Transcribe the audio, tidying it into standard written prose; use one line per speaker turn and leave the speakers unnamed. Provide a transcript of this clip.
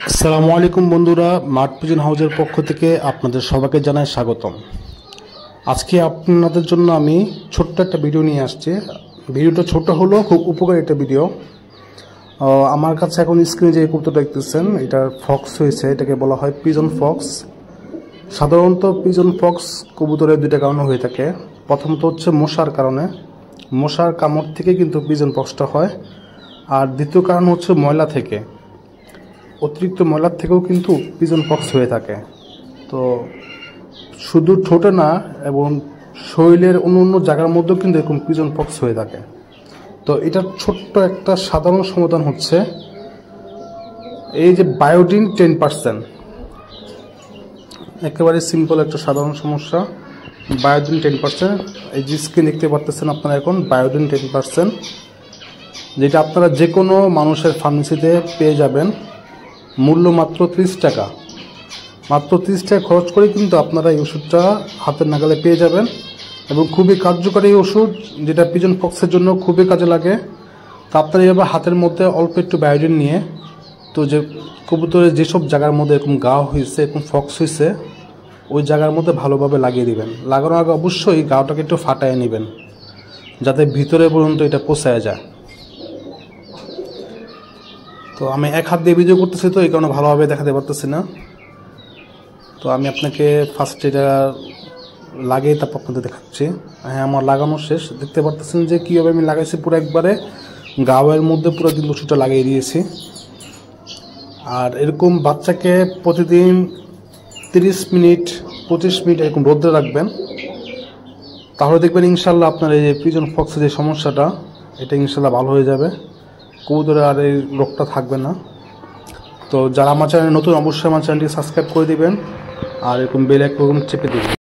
আসসালামু আলাইকুম বন্ধুরা, মাঠ পিজন হাউসের পক্ষ থেকে আপনাদের সবাইকে জানাই স্বাগতম। আজকে আপনাদের জন্য আমি ছোট্ট একটা ভিডিও নিয়ে আসছি। ভিডিওটা ছোট হলেও খুব উপকারী একটা ভিডিও। আমার কাছে এখন স্ক্রিনে যে কবুতরটা দেখতেছেন, এটার ফক্স হয়েছে, এটাকে বলা হয় পিজন ফক্স। সাধারণত পিজন ফক্স কবুতরের দুইটা কারণে হয়ে থাকে। প্রথমত হচ্ছে মশার কারণে, মশার কামড় থেকে কিন্তু পিজন ফক্সটা হয়। আর দ্বিতীয় কারণ হচ্ছে ময়লা থেকে, অতিরিক্ত ময়লার থেকেও কিন্তু পিজন পক্স হয়ে থাকে। তো শুধু ঠোঁটে না, এবং শরীরের অন্য অন্য জায়গার মধ্যেও কিন্তু এরকম পিজন পক্স হয়ে থাকে। তো এটার ছোট্ট একটা সাধারণ সমাধান হচ্ছে এই যে বায়োডিন 10%। একেবারে সিম্পল একটা সাধারণ সমস্যা, বায়োডিন 10%। এই যে স্ক্রিন দেখতে পারতেছেন আপনারা, এখন বায়োডিন 10%, যেটা আপনারা যে কোনো মানুষের ফার্মেসিতে পেয়ে যাবেন। মূল্য মাত্র 30 টাকা। মাত্র 30 টাকা খরচ করে কিন্তু আপনারা এই ওষুধটা হাতের নাগালে পেয়ে যাবেন, এবং খুবই কার্যকরী ওষুধ, যেটা পিজন পক্সের জন্য খুবই কাজে লাগে। তো আপনারা এভাবে হাতের মধ্যে অল্প একটু বায়োডিন নিয়ে, তো যে কবুতরের যেসব জায়গার মধ্যে এরকম গা হয়েছে, এরকম ফক্স হয়েছে, ওই জায়গার মধ্যে ভালোভাবে লাগিয়ে দিবেন। লাগানোর আগে অবশ্যই গাটাকে একটু ফাটায় নেবেন, যাতে ভিতরে পর্যন্ত এটা পৌঁছায় যায়। তো আমি এক হাত দিয়ে ভিডিও করতেছি, তো এই কারণে ভালোভাবে দেখাতে পারতেছি না। তো আমি আপনাকে ফার্স্ট এটা লাগিয়ে তারপর আপনাদের দেখাচ্ছি। হ্যাঁ, আমার লাগানো শেষ। দেখতে পারতেছেন যে কীভাবে আমি লাগাইছি, পুরো একবারে গাওয়ের মধ্যে পুরো কিন্তু ওষুধটা লাগিয়ে দিয়েছি। আর এরকম বাচ্চাকে প্রতিদিন 30 মিনিট 25 মিনিট এরকম রোদ্রে রাখবেন, তাহলে দেখবেন ইনশাল্লাহ আপনার এই যে পিজন ফক্সের যে সমস্যাটা, এটা ইনশাল্লাহ ভালো হয়ে যাবে। কবুতরে আর এই রোগটা থাকবে না। তো যারা আমার চ্যানেলে নতুন, অবশ্যই আমার চ্যানেলটি সাবস্ক্রাইব করে দিবেন, আর এরকম বেল আইকন চেপে দিবেন।